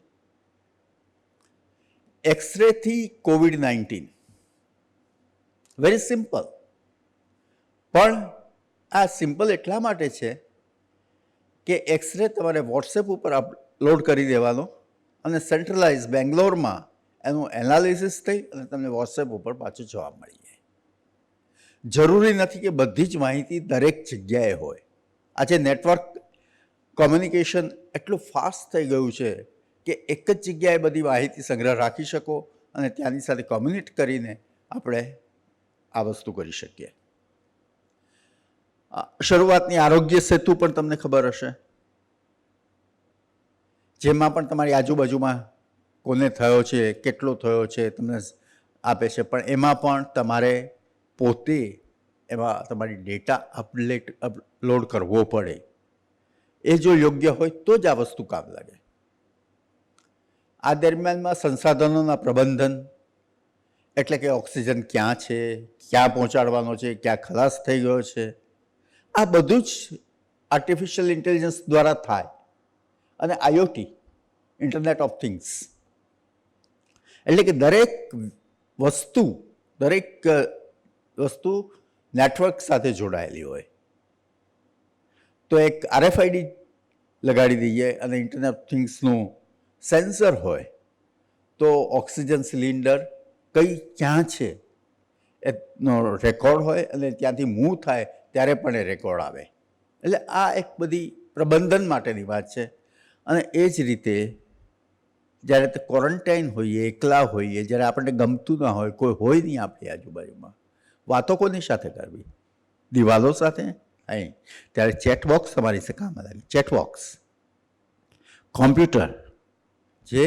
એક્સરેથી COVID-19 વેરી સિમ્પલ, પણ આ સિમ્પલ એટલા માટે છે કે એક્સરે તમારે વોટ્સએપ ઉપર અપલોડ કરી દેવાનો અને સેન્ટ્રલાઇઝ બેંગ્લોરમાં એનું એનાલિસિસ થઈ અને તમને વોટ્સએપ ઉપર પાછું જવાબ મળી જાય. જરૂરી નથી કે બધી જ માહિતી દરેક જગ્યાએ હોય. આજે નેટવર્ક કોમ્યુનિકેશન એટલું ફાસ્ટ થઈ ગયું છે કે એક જ જગ્યાએ બધી માહિતી સંગ્રહ રાખી શકો અને ત્યાંની સાથે કોમ્યુનિકેટ કરીને આપણે આ વસ્તુ કરી શકીએ. શરૂઆતની આરોગ્ય સેતુ પણ તમને ખબર હશે, જેમાં પણ તમારી આજુબાજુમાં કોને થયો છે, કેટલો થયો છે તમને આપે છે, પણ એમાં પણ તમારે પોતે એમાં તમારી ડેટા અપલોડ કરવો પડે. એ જો યોગ્ય હોય તો જ આ વસ્તુ કામ લાગે. આ દરમિયાનમાં સંસાધનોના પ્રબંધન એટલે કે ઓક્સિજન ક્યાં છે, ક્યાં પહોંચાડવાનો છે, ક્યાં ખલાસ થઈ ગયો છે, આ બધું જ આર્ટિફિશિયલ ઇન્ટેલિજન્સ દ્વારા થાય. અને IoT ઇન્ટરનેટ ઓફ થિંગ્સ એટલે કે દરેક વસ્તુ નેટવર્ક સાથે જોડાયેલી હોય. તો એક RFID લગાડી દઈએ અને ઇન્ટરનેટ ઓફ થિંગ્સનું સેન્સર હોય તો ઓક્સિજન સિલિન્ડર ક્યાં છે એનો રેકોર્ડ હોય અને ત્યાંથી મૂવ થાય ત્યારે પણ એ રેકોર્ડ આવે. એટલે આ એક બધી પ્રબંધન માટેની વાત છે. અને એ જ રીતે જ્યારે તે ક્વોરન્ટાઇન હોઈએ, એકલા હોઈએ, જ્યારે આપણને ગમતું ના હોય, કોઈ હોય નહીં આપણી આજુબાજુમાં, વાતો કોની સાથે કરવી? દિવાલો સાથે? નહીં. ત્યારે ચેટબોક્સ તમારી સાથે કામ લાગે. ચેટબોક્સ કોમ્પ્યુટર જે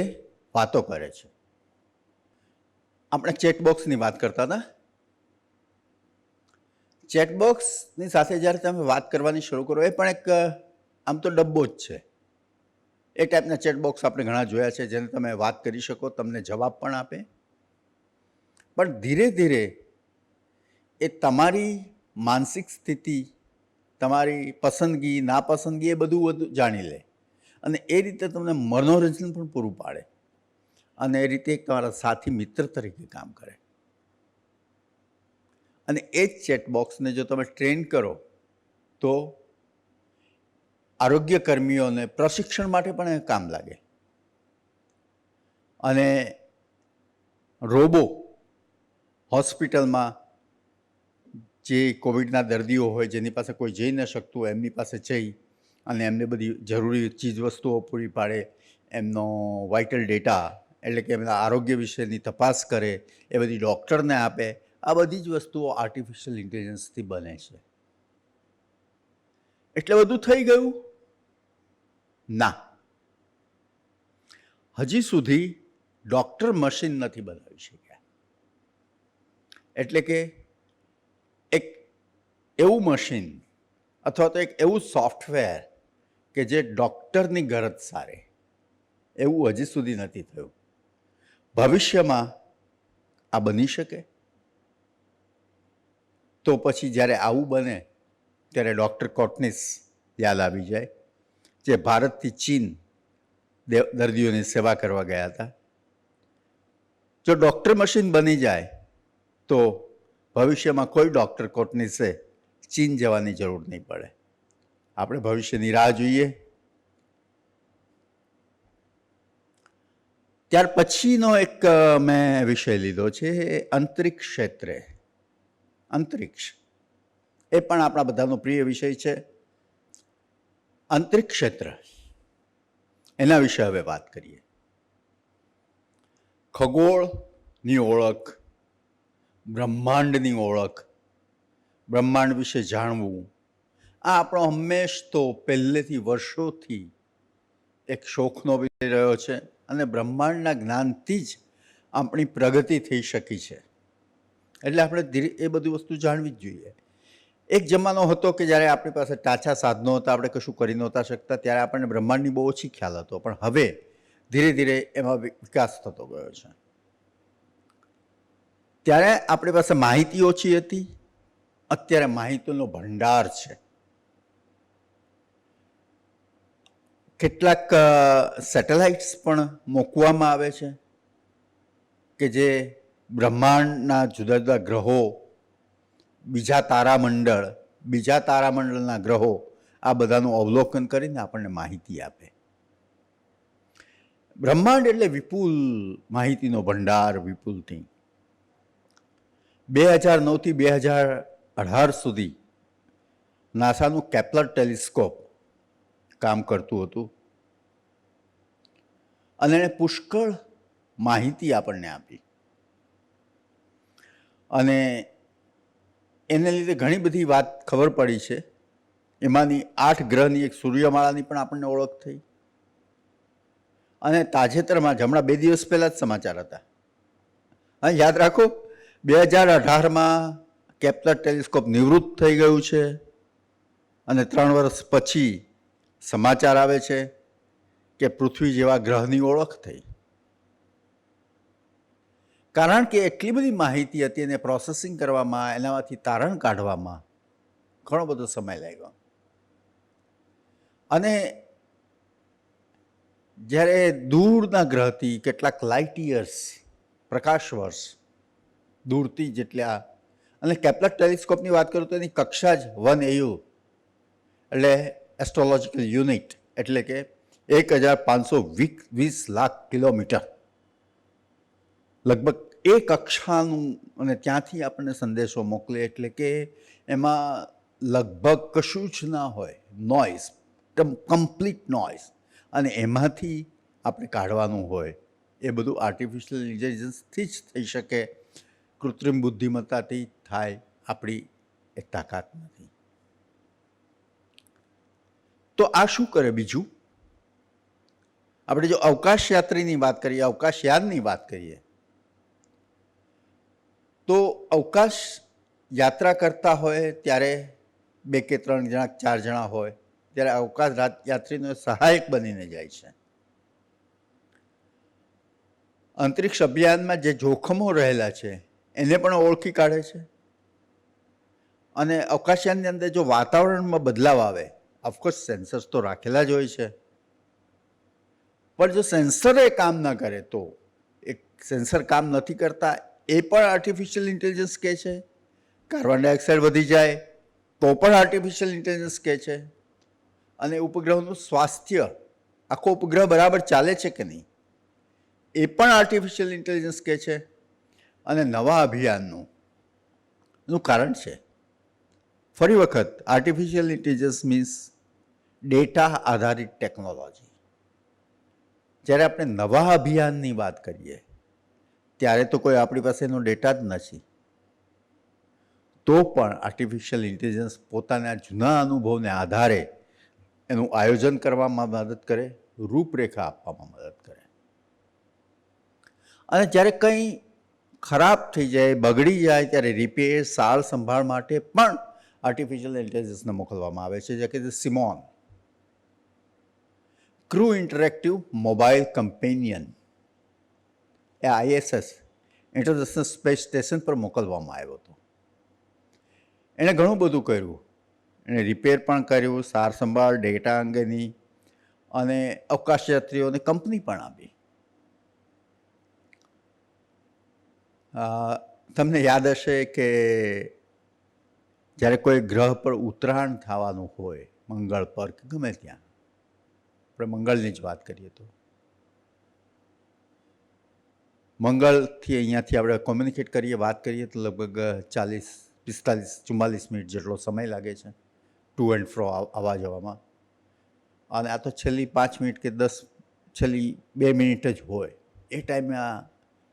વાતો કરે છે. આપણે ચેટબોક્સની વાત કરતા હતા. ચેટબોક્સની સાથે જ્યારે તમે વાત કરવાની શરૂ કરો, એ પણ એક આમ તો ડબ્બો જ છે. એ ટાઈપના ચેટબોક્સ આપણે ઘણા જોયા છે, જેને તમે વાત કરી શકો, તમને જવાબ પણ આપે. પણ ધીરે ધીરે એ તમારી માનસિક સ્થિતિ, તમારી પસંદગી, નાપસંદગી એ બધું જાણી લે અને એ રીતે તમને મનોરંજન પણ પૂરું પાડે અને એ રીતે તમારા સાથી મિત્ર તરીકે કામ કરે. અને એ જ ચેટબોક્સને જો તમે ટ્રેન કરો તો આરોગ્ય કર્મીઓને પ્રશિક્ષણ માટે પણ કામ લાગે. અને રોબો હોસ્પિટલમાં જે કોવિડના દર્દીઓ હોય, જેની પાસે કોઈ જઈ ન શકતું હોય, એમની પાસે જઈ અને એમને બધી જરૂરી ચીજવસ્તુઓ પૂરી પાડે, એમનો વાઇટલ ડેટા એટલે કે એમના આરોગ્ય વિશેની તપાસ કરે, એ બધી ડૉક્ટરને આપે. આ બધી જ વસ્તુઓ આર્ટિફિશિયલ ઇન્ટેલિજન્સથી બને છે. એટલે બધું થઈ ગયું? ના, હજી સુધી ડૉક્ટર મશીન નથી બનાવી શક્યા. એટલે કે એક એવું મશીન અથવા તો એક એવું સોફ્ટવેર કે જે ડૉક્ટરની ગરજ સારે, એવું હજી સુધી નથી થયું. ભવિષ્યમાં આ બની શકે. તો પછી જ્યારે આવું બને ત્યારે ડૉક્ટર કોટનીસ યાદ આવી જાય, જે ભારતથી ચીન દર્દીઓની સેવા કરવા ગયા હતા. જો ડૉક્ટર મશીન બની જાય તો ભવિષ્યમાં કોઈ ડૉક્ટર કોટનીસે ચીન જવાની જરૂર નહીં પડે. આપણે ભવિષ્યની રાહ જોઈએ. ત્યાર પછીનો એક મેં વિષય લીધો છે અંતરિક્ષ ક્ષેત્રે. અંતરિક્ષ એ પણ આપણા બધાનો પ્રિય વિષય છે. અંતરિક્ષ ક્ષેત્ર, એના વિશે હવે વાત કરીએ. ખગોળની ઓળખ, બ્રહ્માંડની ઓળખ, બ્રહ્માંડ વિશે જાણવું, આ આપણો હંમેશ તો પહેલેથી વર્ષોથી એક શોખનો વિષય રહ્યો છે. અને બ્રહ્માંડના જ્ઞાનથી જ આપણી પ્રગતિ થઈ શકી છે. એટલે આપણે એ બધી વસ્તુ જાણવી જ જોઈએ. એક જમાનો હતો કે જ્યારે આપણી પાસે ટાચા સાધનો હતા, આપણે કશું કરી નહોતા શકતા, ત્યારે આપણને બ્રહ્માંડની બહુ ઓછી ખ્યાલ હતો. પણ હવે ધીરે ધીરે એમાં વિકાસ થતો ગયો છે. ત્યારે આપણી પાસે માહિતી ઓછી હતી અત્યારે માહિતીનો ભંડાર છે. કેટલાક સેટેલાઇટ્સ પણ મૂકવામાં આવે છે કે જે બ્રહ્માંડના જુદા જુદા ગ્રહો, બીજા તારામંડળના ગ્રહો આ બધાનું અવલોકન કરીને આપણને માહિતી આપે. બ્રહ્માંડ એટલે વિપુલ માહિતીનો ભંડાર, વિપુલ થિંગ. 2009થી 2018 સુધી નાસાનું કેપ્લર ટેલિસ્કોપ કામ કરતું હતું અને એણે પુષ્કળ માહિતી આપણને આપી. અને એને લીધે ઘણી બધી વાત ખબર પડી છે. એમાંની 8 ગ્રહની એક સૂર્યમાળાની પણ આપણને ઓળખ થઈ. અને તાજેતરમાં જ હમણાં 2 દિવસ પહેલાં જ સમાચાર હતા. હા, યાદ રાખો, 2018માં કેપ્લર ટેલિસ્કોપ નિવૃત્ત થઈ ગયું છે અને 3 વર્ષ પછી સમાચાર આવે છે કે પૃથ્વી જેવા ગ્રહની ઓળખ થઈ. કારણ કે એટલી બધી માહિતી હતી એને પ્રોસેસિંગ કરવામાં, એનામાંથી તારણ કાઢવામાં ઘણો બધો સમય લાગ્યો. અને જ્યારે દૂરના ગ્રહથી કેટલાક લાઇટ યર્સ, પ્રકાશ વર્ષ દૂરથી જેટલા, અને કેપ્લર ટેલિસ્કોપની વાત કરું તો એની કક્ષા જ 1 AU એટલે એસ્ટ્રોલોજીકલ યુનિટ, એટલે કે 1520 લાખ કિલોમીટર લગભગ એ કક્ષાનું, અને ત્યાંથી આપણને સંદેશો મોકલે. એટલે કે એમાં લગભગ કશું જ ના હોય, નોઇઝ, કમ્પ્લીટ નોઇઝ, અને એમાંથી આપણે કાઢવાનું હોય. એ બધું આર્ટિફિશિયલ ઇન્ટેલિજન્સથી જ થઈ શકે, કૃત્રિમ બુદ્ધિમત્તાથી થાય. આપણી એ તાકાત નથી. તો આ શું કરે? બીજું આપણે જો અવકાશયાત્રીની વાત કરીએ, અવકાશયાનની વાત કરીએ, તો અવકાશ યાત્રા કરતા હોય ત્યારે 2 કે 3 જણા, 4 જણા હોય ત્યારે અવકાશ યાત્રીનો સહાયક બનીને જાય છે. અંતરિક્ષ અભિયાનમાં જે જોખમો રહેલા છે એને પણ ઓળખી કાઢે છે. અને અવકાશયાનની અંદર જો વાતાવરણમાં બદલાવ આવે, ઓફકોર્સ સેન્સર્સ તો રાખેલા જ હોય છે, પણ જો સેન્સરે કામ ન કરે તો, એક સેન્સર કામ નથી કરતા એ પણ આર્ટિફિશિયલ ઇન્ટેલિજન્સ કહે છે. કાર્બન ડાયોક્સાઇડ વધી જાય તો પણ આર્ટિફિશિયલ ઇન્ટેલિજન્સ કહે છે. અને ઉપગ્રહનું સ્વાસ્થ્ય, આખો ઉપગ્રહ બરાબર ચાલે છે કે નહીં, એ પણ આર્ટિફિશિયલ ઇન્ટેલિજન્સ કહે છે. અને નવા અભિયાનનું કારણ છે, ફરી વખત, આર્ટિફિશિયલ ઇન્ટેલિજન્સ મીન્સ ડેટા આધારિત ટેકનોલોજી. જ્યારે આપણે નવા અભિયાનની વાત કરીએ ત્યારે તો કોઈ આપણી પાસે એનો ડેટા જ નથી. તો પણ આર્ટિફિશિયલ ઇન્ટેલિજન્સ પોતાના જૂના અનુભવને આધારે એનું આયોજન કરવામાં મદદ કરે, રૂપરેખા આપવામાં મદદ કરે. અને જ્યારે કંઈ ખરાબ થઈ જાય, બગડી જાય, ત્યારે રિપેર, સાર સંભાળ માટે પણ આર્ટિફિશિયલ ઇન્ટેલિજન્સને મોકલવામાં આવે છે, જે કે CIMON, crew interactive mobile companion. એ ISS, ઇન્ટરનેશનલ સ્પેસ સ્ટેશન પર મોકલવામાં આવ્યો હતો. એણે ઘણું બધું કર્યું. એણે રિપેર પણ કર્યું, સાર સંભાળ, ડેટા અંગેની, અને અવકાશયાત્રીઓને કંપની પણ આપી. તમને યાદ હશે કે જ્યારે કોઈ ગ્રહ પર ઉતરાણ થવાનું હોય, મંગળ પર કે ગમે ત્યાં, આપણે મંગળની જ વાત કરીએ તો, મંગળથી અહીંયાથી આપણે કોમ્યુનિકેટ કરીએ, વાત કરીએ તો લગભગ 40, 45, 44 મિનિટ જેટલો સમય લાગે છે ટુ એન્ડ ફ્રો આવવા જવામાં. અને આ તો છેલ્લી 5 મિનિટ કે 10, છેલ્લી 2 મિનિટ જ હોય. એ ટાઈમે આ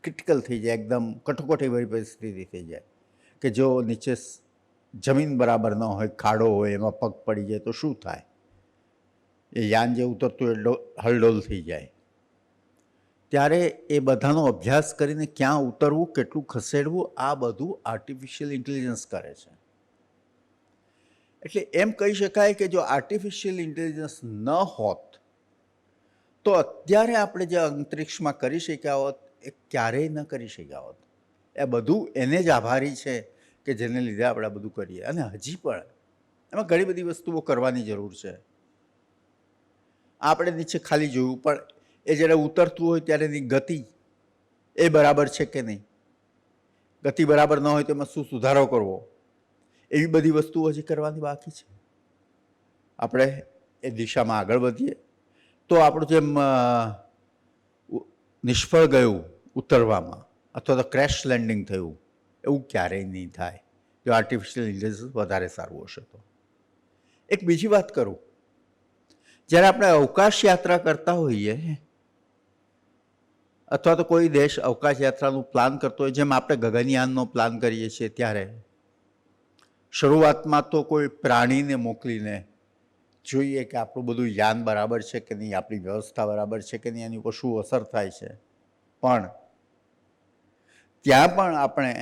ક્રિટિકલ થઈ જાય, એકદમ કઠોકઠીવાળી પરિસ્થિતિ થઈ જાય કે જો નીચે જમીન બરાબર ન હોય, ખાડો હોય, એમાં પગ પડી જાય તો શું થાય? એ યાન જે ઉતરતું એ હલડોલ થઈ જાય. ત્યારે એ બધાનો અભ્યાસ કરીને ક્યાં ઉતરવું, કેટલું ખસેડવું, આ બધું આર્ટિફિશિયલ ઇન્ટેલિજન્સ કરે છે. એટલે એમ કહી શકાય કે જો આર્ટિફિશિયલ ઇન્ટેલિજન્સ ન હોત તો અત્યારે આપણે જે અંતરિક્ષમાં કરી શક્યા હોત એ ક્યારેય ન કરી શક્યા હોત. એ બધું એને જ આભારી છે કે જેને લીધે આપણે આ બધું કરીએ. અને હજી પણ એમાં ઘણી બધી વસ્તુઓ કરવાની જરૂર છે. આપણે નીચે ખાલી જોયું, પણ એ જ્યારે ઉતરતું હોય ત્યારે એની ગતિ એ બરાબર છે કે નહીં, ગતિ બરાબર ન હોય તો એમાં શું સુધારો કરવો, એવી બધી વસ્તુઓ હજી કરવાની બાકી છે. આપણે એ દિશામાં આગળ વધીએ તો આપણું જેમ નિષ્ફળ ગયું ઉતરવામાં અથવા તો ક્રેશ લેન્ડિંગ થયું એવું ક્યારેય નહીં થાય જો આર્ટિફિશિયલ ઇન્ટેલિજન્સ વધારે સારું હશે તો. એક બીજી વાત કરું, જ્યારે આપણે અવકાશ યાત્રા કરતા હોઈએ અથવા તો કોઈ દેશ અવકાશ યાત્રાનું પ્લાન કરતો હોય, જેમ આપણે ગગનયાનનો પ્લાન કરીએ છીએ, ત્યારે શરૂઆતમાં તો કોઈ પ્રાણીને મોકલીને જોઈએ કે આપણું બધું યાન બરાબર છે કે નહીં, આપણી વ્યવસ્થા બરાબર છે કે નહીં, એની ઉપર શું અસર થાય છે. પણ ત્યાં પણ આપણે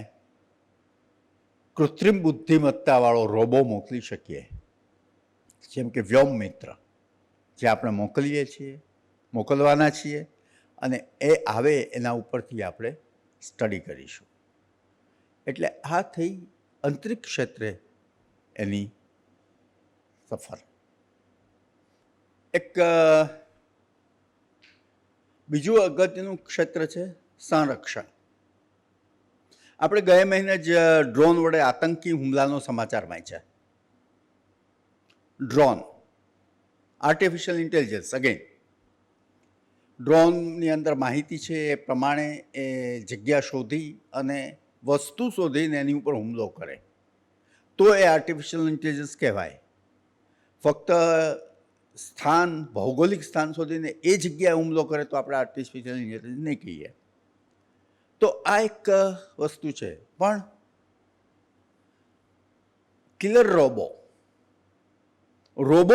કૃત્રિમ બુદ્ધિમત્તાવાળો રોબો મોકલી શકીએ, જેમ કે વ્યોમ મિત્ર, જે આપણે મોકલવાના છીએ, અને એ આવે એના ઉપરથી આપણે સ્ટડી કરીશું. એટલે આ થઈ અંતરિક્ષ ક્ષેત્રે એની સફર. એક બીજું અગત્યનું ક્ષેત્ર છે સંરક્ષણ. આપણે ગયા મહિને જ ડ્રોન વડે આતંકી હુમલાનો સમાચાર વાંચ્યા. ડ્રોન, આર્ટિફિશિયલ ઇન્ટેલિજન્સ, અગેન ડ્રોનની અંદર માહિતી છે એ પ્રમાણે એ જગ્યા શોધી અને વસ્તુ શોધીને એની ઉપર હુમલો કરે તો એ આર્ટિફિશિયલ ઇન્ટેલિજન્સ કહેવાય. ફક્ત સ્થાન, ભૌગોલિક સ્થાન શોધીને એ જગ્યાએ હુમલો કરે તો આપણે આર્ટિફિશિયલ ઇન્ટેલિજન્સ નહીં કહીએ. તો આ એક વસ્તુ છે. પણ કિલર રોબો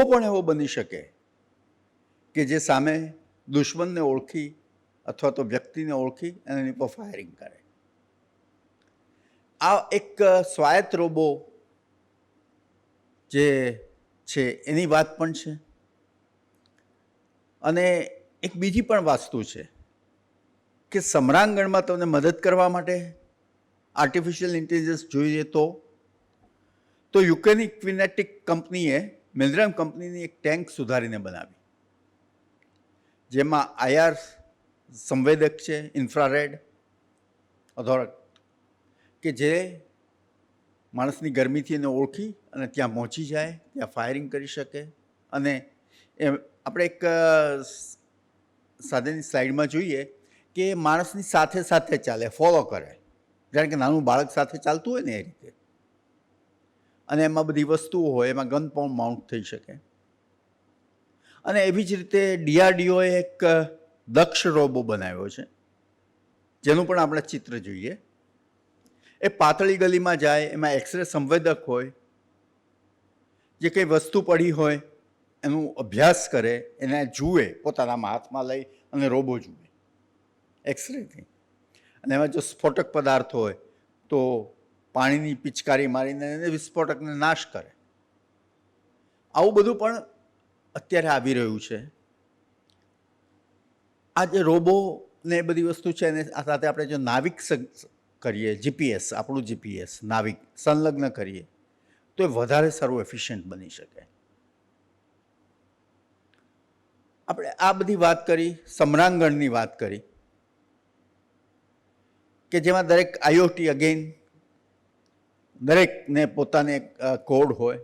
પણ એવો બની શકે કે જે સામે દુશ્મનને ઓળખી અથવા તો વ્યક્તિને ઓળખી અને એની પર ફાયરિંગ કરે. આ એક સ્વાયત્ત રોબો જે છે એની વાત પણ છે. અને એક બીજી પણ વસ્તુ છે કે સમરાંગણમાં તમને મદદ કરવા માટે આર્ટિફિશિયલ ઇન્ટેલિજન્સ જોઈએ તો યુકેની ક્વિનેટિક કંપનીએ મિલરેમ કંપનીની એક ટેન્ક સુધારીને બનાવી, જેમાં IR સંવેદક છે, ઇન્ફ્રારેડ અધોરક, કે જે માણસની ગરમીથી એને ઓળખી અને ત્યાં પહોંચી જાય, ત્યાં ફાયરિંગ કરી શકે. અને એ આપણે એક સાધનની સ્લાઇડમાં જોઈએ કે માણસની સાથે સાથે ચાલે, ફોલો કરે, જાણે કે નાનું બાળક સાથે ચાલતું હોય ને એ રીતે. અને એમાં બધી વસ્તુઓ હોય, એમાં ગન પણ માઉન્ટ થઈ શકે. અને એવી જ રીતે DRDOએ એક દક્ષ રોબો બનાવ્યો છે, જેનું પણ આપણે ચિત્ર જોઈએ. એ પાતળી ગલીમાં જાય, એમાં એક્સરે સંવેદક હોય, જે કંઈ વસ્તુ પડી હોય એનું અભ્યાસ કરે, એને જુએ, પોતાના હાથમાં લઈ અને રોબો જુએ એક્સરેથી. અને એમાં જો સ્ફોટક પદાર્થ હોય તો પાણીની પિચકારી મારીને એને વિસ્ફોટકને નાશ કરે. આવું બધું પણ અત્યારે આવી રહ્યું છે. આ જે રોબો ને એ બધી વસ્તુ છે એને આ સાથે આપણે જો નાવિક કરીએ, GPS, આપણું GPS નાવિક સંલગ્ન કરીએ તો એ વધારે સારું એફિશિયન્ટ બની શકે. આપણે આ બધી વાત કરી, સમરાંગણની વાત કરી, કે જેમાં દરેક IoT, અગેન દરેકને પોતાને એક કોડ હોય.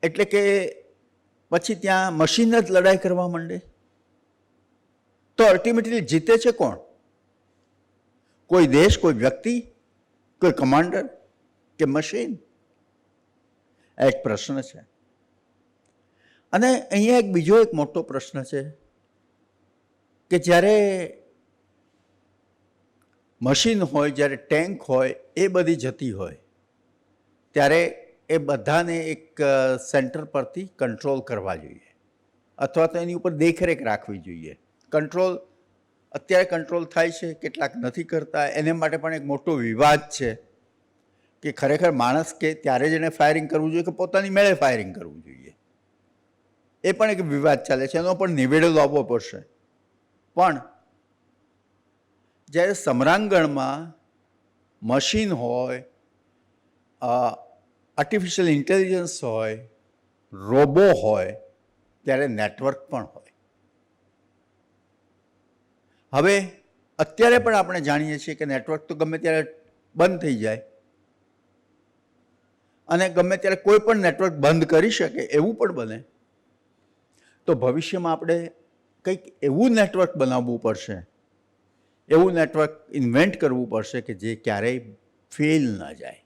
એટલે કે પછી ત્યાં મશીન જ લડાઈ કરવા માંડે તો અલ્ટિમેટલી જીતે છે કોણ? કોઈ દેશ, કોઈ વ્યક્તિ, કોઈ કમાન્ડર કે મશીન? આ એક પ્રશ્ન છે. અને અહીંયા એક બીજો એક મોટો પ્રશ્ન છે કે જ્યારે મશીન હોય, જ્યારે ટેન્ક હોય, એ બધી જતી હોય ત્યારે એ બધાને એક સેન્ટર પરથી કંટ્રોલ કરવા જોઈએ, અથવા તો એની ઉપર દેખરેખ રાખવી જોઈએ. અત્યારે કંટ્રોલ થાય છે, કેટલાક નથી કરતા. એને માટે પણ એક મોટો વિવાદ છે કે ખરેખર માણસ કે ત્યારે જ એને ફાયરિંગ કરવું જોઈએ કે પોતાની મેળે ફાયરિંગ કરવું જોઈએ. એ પણ એક વિવાદ ચાલે છે, એનો પણ નિવેડો લાવવો પડશે. પણ જ્યારે સમરાંગણમાં મશીન હોય, આર્ટિફિશિયલ ઇન્ટેલિજન્સ હોય, રોબો હોય, ત્યારે નેટવર્ક પણ હોય. હવે અત્યારે પણ આપણે જાણીએ છીએ કે નેટવર્ક તો ગમે ત્યારે બંધ થઈ જાય અને ગમે ત્યારે કોઈ પણ નેટવર્ક બંધ કરી શકે એવું પણ બને. તો ભવિષ્યમાં આપણે કંઈક એવું નેટવર્ક બનાવવું પડશે, એવું નેટવર્ક ઇન્વેન્ટ કરવું પડશે કે જે ક્યારેય ફેલ ન જાય,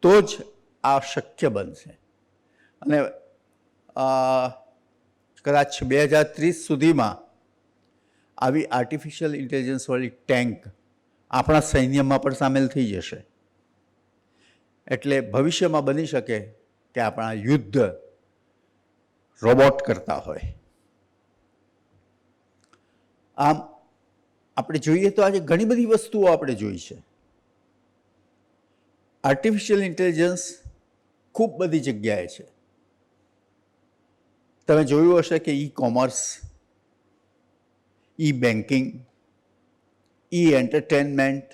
તો જ આ શક્ય બનશે. અને કદાચ 2030 સુધીમાં આવી આર્ટિફિશિયલ ઇન્ટેલિજન્સવાળી ટેન્ક આપણા સૈન્યમાં પણ સામેલ થઈ જશે. એટલે ભવિષ્યમાં બની શકે કે આપણા યુદ્ધ રોબોટ કરતા હોય. આમ આપણે જોઈએ તો આજે ઘણી બધી વસ્તુઓ આપણે જોઈ છે. આર્ટિફિશિયલ ઇન્ટેલિજન્સ ખૂબ બધી જગ્યાએ છે. તમે જોયું હશે કે ઈ-કોમર્સ, ઈ-બેન્કિંગ, ઈ-એન્ટરટેનમેન્ટ,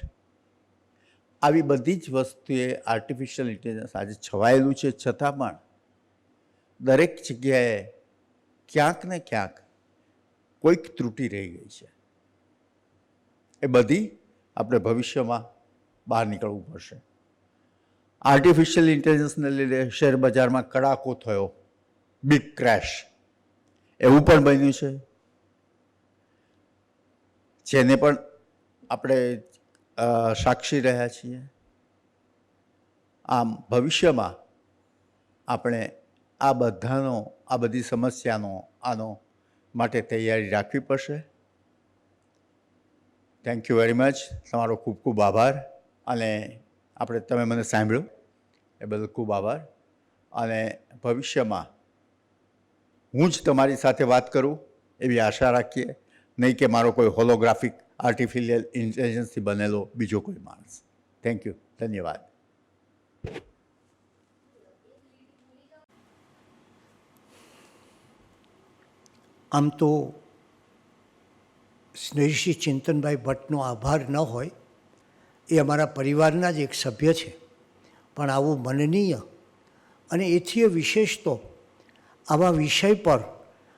આવી બધી જ વસ્તુએ આર્ટિફિશિયલ ઇન્ટેલિજન્સ આજે છવાયેલું છે. છતાં પણ દરેક જગ્યાએ ક્યાંક ને ક્યાંક કોઈક ત્રુટિ રહી ગઈ છે. એ બધી આપણે ભવિષ્યમાં બહાર નીકળવું પડશે. આર્ટિફિશિયલ ઇન્ટેલિજન્સને લીધે શેર બજારમાં કડાકો થયો, બિગ ક્રેશ, એવું પણ બન્યું છે, જેને પણ આપણે સાક્ષી રહ્યા છીએ. આમ ભવિષ્યમાં આપણે આ બધી સમસ્યાનો માટે તૈયારી રાખવી પડશે. Thank you very much. તમારો ખૂબ ખૂબ આભાર. અને તમે મને સાંભળ્યું એ બદલ ખૂબ આભાર. અને ભવિષ્યમાં હું જ તમારી સાથે વાત કરું એવી આશા રાખીએ, નહીં કે મારો કોઈ હોલોગ્રાફિક આર્ટિફિશિયલ ઇન્ટેલિજન્સથી બનેલો બીજો કોઈ માણસ. Thank you. ધન્યવાદ. આમ તો સ્નેહશ્રી ચિંતનભાઈ ભટ્ટનો આભાર ન હોય, એ અમારા પરિવારના જ એક સભ્ય છે, પણ આવું મનનીય અને એથી વિશેષ તો આવા વિષય પર,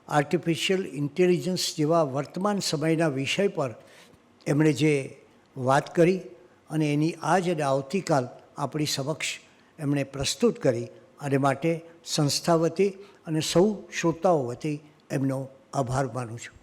આર્ટિફિશિયલ ઇન્ટેલિજન્સ જેવા વર્તમાન સમયના વિષય પર એમણે જે વાત કરી અને એની આજ અને આવતીકાલ આપણી સમક્ષ એમણે પ્રસ્તુત કરી, અને માટે સંસ્થા વતી અને સૌ શ્રોતાઓ વતી એમનો આભાર માનું છું.